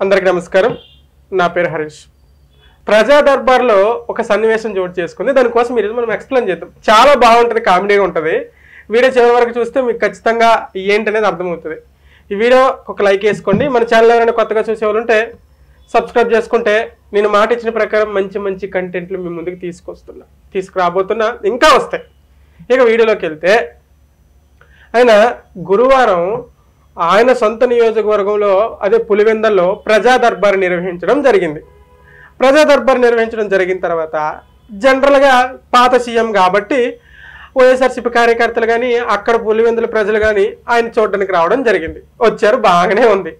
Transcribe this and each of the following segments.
అందరికీ నమస్కారం. నా పేరు హరీష్. ప్రజా దర్బార్లో ఒక సన్నివేశం చోటు చేసుకుంది. దానికోసం ఈరోజు మనం ఎక్స్ప్లెయిన్ చేద్దాం. చాలా బాగుంటుంది, కామెడీగా ఉంటుంది. వీడియో చివరి వరకు చూస్తే మీకు ఖచ్చితంగా ఏంటనేది అర్థమవుతుంది. ఈ వీడియో ఒక లైక్ వేసుకోండి. మన ఛానల్ ఎవరైనా కొత్తగా చూసేవాళ్ళుంటే సబ్స్క్రైబ్ చేసుకుంటే నేను మాట ఇచ్చిన ప్రకారం మంచి మంచి కంటెంట్లు మీ ముందుకు తీసుకురాబోతున్నా, ఇంకా వస్తాయి. ఇక వీడియోలోకి వెళ్తే, ఆయన గురువారం ఆయన సొంత నియోజకవర్గంలో అదే పులివెందల్లో ప్రజా దర్బార్ నిర్వహించడం జరిగింది. ప్రజా దర్బార్ నిర్వహించడం జరిగిన తర్వాత జనరల్గా పాత సీఎం కాబట్టి వైఎస్ఆర్సీపీ కార్యకర్తలు కానీ అక్కడ పులివెందుల ప్రజలు కానీ ఆయన చూడడానికి రావడం జరిగింది. వచ్చారు, బాగానే ఉంది.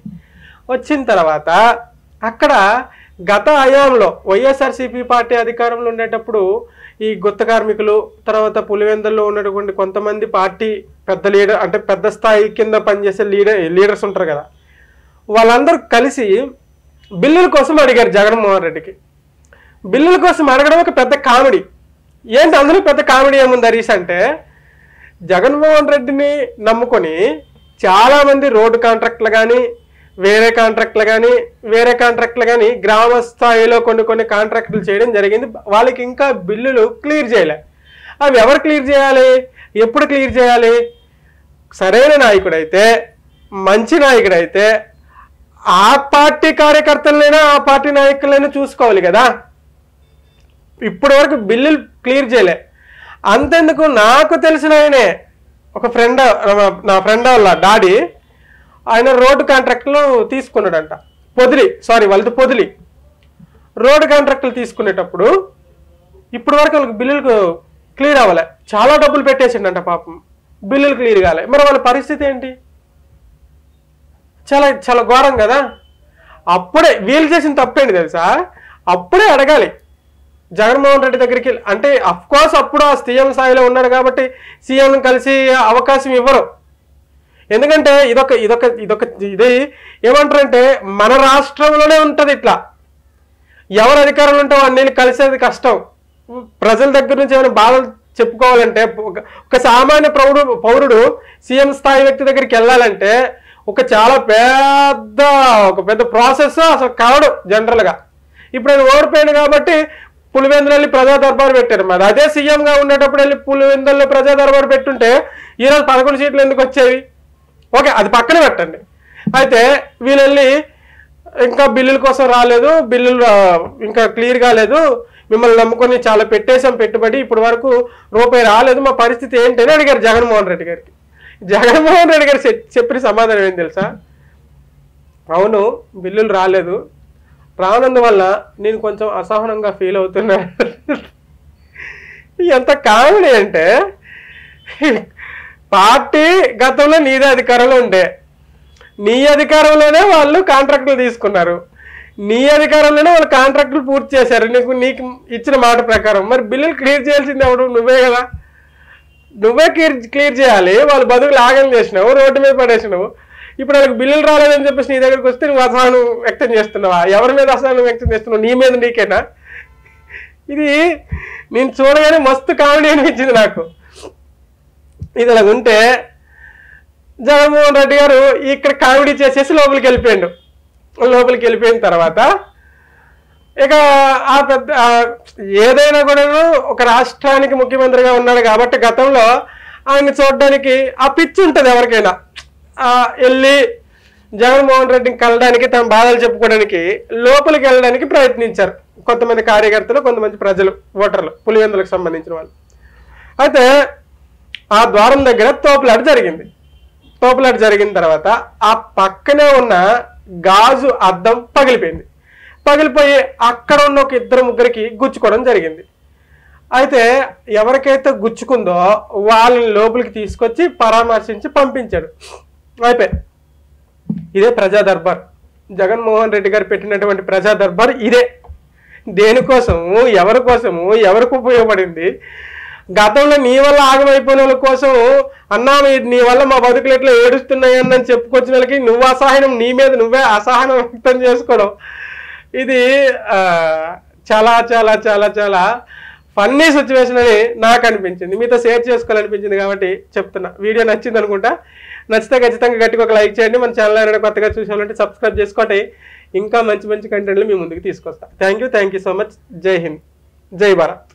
వచ్చిన తర్వాత అక్కడ గత హయాంలో వైఎస్ఆర్సీపీ పార్టీ అధికారంలో ఉండేటప్పుడు ఈ గుత్త కార్మికులు, తర్వాత పులివెందుల్లో ఉన్నటువంటి కొంతమంది పార్టీ పెద్ద లీడర్, అంటే పెద్ద స్థాయి కింద పనిచేసే లీడర్స్ ఉంటారు కదా, వాళ్ళందరూ కలిసి బిల్లుల కోసం అడిగారు జగన్మోహన్ రెడ్డికి. బిల్లుల కోసం అడగడం ఒక పెద్ద కామెడీ. ఏంటి అందులో పెద్ద కామెడీ ఏముంది హరీష్ అంటే, జగన్మోహన్ రెడ్డిని నమ్ముకొని చాలామంది రోడ్డు కాంట్రాక్టులు కానీ వేరే కాంట్రాక్టులు కానీ గ్రామ స్థాయిలో కొన్ని కాంట్రాక్టులు చేయడం జరిగింది. వాళ్ళకి ఇంకా బిల్లులు క్లియర్ చేయలే. అవి ఎవరు క్లియర్ చేయాలి, ఎప్పుడు క్లియర్ చేయాలి? సరైన నాయకుడైతే, మంచి నాయకుడైతే ఆ పార్టీ కార్యకర్తలైనా ఆ పార్టీ నాయకులైనా చూసుకోవాలి కదా. ఇప్పటి వరకు బిల్లులు క్లియర్ చేయలే. అంతెందుకు, నాకు తెలిసిన ఆయనే ఒక ఫ్రెండ్, నా ఫ్రెండ్ వాళ్ళ డాడీ, ఆయన రోడ్డు కాంట్రాక్టులు తీసుకున్నాడంట. వాళ్ళది పొదిలి రోడ్డు కాంట్రాక్టులు తీసుకునేటప్పుడు ఇప్పటి వరకు వాళ్ళకి బిల్లులు క్లియర్ అవ్వలే. చాలా డబ్బులు పెట్టేసిండంట పాపం, బిల్లులు క్లియర్ కాలే. మరి వాళ్ళ పరిస్థితి ఏంటి? చాలా చాలా ఘోరం కదా. అప్పుడే వీళ్ళు చేసిన తప్పేంటి తెలుసా? అప్పుడే అడగాలి జగన్మోహన్ రెడ్డి దగ్గరికి. అంటే అఫ్కోర్స్ అప్పుడు ఆ సీఎం స్థాయిలో ఉన్నాడు కాబట్టి సీఎం కలిసి అవకాశం ఇవ్వరు. ఎందుకంటే ఇది ఏమంటారంటే, మన రాష్ట్రంలోనే ఉంటుంది ఇట్లా. ఎవరు అధికారంలో ఉంటే వాడిని కలిసేది కష్టం. ప్రజల దగ్గర నుంచి ఏమైనా బాధలు చెప్పుకోవాలంటే, ఒక సామాన్య పౌరుడు సీఎం స్థాయి వ్యక్తి దగ్గరికి వెళ్ళాలంటే చాలా పెద్ద ప్రాసెస్. అసలు కావడు జనరల్గా. ఇప్పుడు ఆయన ఓడిపోయాడు కాబట్టి పులివెందులు వెళ్ళి ప్రజా దర్బారు పెట్టారు. మరి అదే సీఎంగా ఉండేటప్పుడు వెళ్ళి పులివెందుల్లో ప్రజా దర్బారు పెట్టుంటే ఈరోజు 11 సీట్లు ఎందుకు వచ్చేవి? ఓకే, అది పక్కన పెట్టండి. అయితే వీళ్ళు వెళ్ళి ఇంకా బిల్లుల కోసం రాలేదు, బిల్లులు ఇంకా క్లియర్ కాలేదు, మిమ్మల్ని నమ్ముకొని చాలా పెట్టేశాం పెట్టుబడి, ఇప్పటి వరకు రూపాయి రాలేదు, మా పరిస్థితి ఏంటని అడిగారు జగన్మోహన్ రెడ్డి గారికి. జగన్మోహన్ రెడ్డి గారు చెప్పిన సమాధానం ఏం తెలుసా? అవును, బిల్లులు రాలేదు, రానందువల్ల నేను కొంచెం అసహనంగా ఫీల్ అవుతున్నా. ఎంత కామెడీ అంటే, పార్టీ గతంలో నీదే అధికారంలో ఉండే, నీ అధికారంలోనే వాళ్ళు కాంట్రాక్టులు తీసుకున్నారు, నీ అధికారంలోనే వాళ్ళు కాంట్రాక్టులు పూర్తి చేశారు నీకు ఇచ్చిన మాట ప్రకారం. మరి బిల్లులు క్లియర్ చేయాల్సింది ఎవడు? నువ్వే కదా. నువ్వే క్లియర్ చేయాలి. వాళ్ళు బతుకులు ఆగం చేసినావు, రోడ్డు మీద పడేసినావు. ఇప్పుడు వాళ్ళకి బిల్లులు రాలేదని చెప్పేసి నీ దగ్గరికి వస్తే నువ్వు అసహనం వ్యక్తం చేస్తున్నావా? ఎవరి మీద అసహనం వ్యక్తం చేస్తున్నావు? నీ మీద నీకేనా? ఇది నేను చూడగానే మస్తు కామెడీ అనిపించింది నాకు. ఇది అలా ఉంటే జగన్మోహన్ రెడ్డి గారు ఇక్కడ కామెడీ చేసేసి లోపలికి వెళ్ళిపోయిన తర్వాత ఇక ఆ పెద్ద ఏదైనా కూడా ఒక రాష్ట్రానికి ముఖ్యమంత్రిగా ఉన్నాడు కాబట్టి గతంలో ఆయన చూడడానికి ఆ పిచ్చి ఉంటుంది ఎవరికైనా. వెళ్ళి జగన్మోహన్ రెడ్డిని కలడానికి, తమ బాధలు చెప్పుకోవడానికి లోపలికి వెళ్ళడానికి ప్రయత్నించారు కొంతమంది కార్యకర్తలు, కొంతమంది ప్రజలు, ఓటర్లు, పులివెందులకు సంబంధించిన వాళ్ళు. అయితే ఆ ద్వారం దగ్గర తోపులాట జరిగిన తర్వాత ఆ పక్కనే ఉన్న గాజు అద్దం పగిలిపోయి అక్కడ ఉన్న ఒక 2-3 గుచ్చుకోవడం జరిగింది. అయితే ఎవరికైతే గుచ్చుకుందో వాళ్ళని లోపలికి తీసుకొచ్చి పరామర్శించి పంపించాడు. అయిపోయి ఇదే ప్రజా దర్బార్. జగన్మోహన్ రెడ్డి గారు పెట్టినటువంటి ప్రజా దర్బార్ ఇదే. దేనికోసము, ఎవరి కోసము, ఎవరికి ఉపయోగపడింది? గతంలో నీ వల్ల ఆగమైపోయిన వాళ్ళ కోసం, అన్నా నీ వల్ల మా బతుకులు ఎట్లా ఏడుస్తున్నాయని చెప్పుకొచ్చిన వాళ్ళకి నువ్వు అసహనం, నీ మీద నువ్వే అసహనం వ్యక్తం చేసుకోవడం, ఇది చాలా చాలా చాలా చాలా ఫన్నీ సిచ్యువేషన్ అని నాకు అనిపించింది. మీతో షేర్ చేసుకోవాలనిపించింది కాబట్టి చెప్తున్నా. వీడియో నచ్చింది అనుకుంటా. నచ్చితే ఖచ్చితంగా గట్టిగా ఒక లైక్ చేయండి. మన ఛానల్ ఏమైనా కొత్తగా చూసామంటే సబ్స్క్రైబ్ చేసుకోండి. ఇంకా మంచి మంచి కంటెంట్లు మీ ముందుకు తీసుకొస్తా. Thank you so much. జై హింద్, జై భారత్.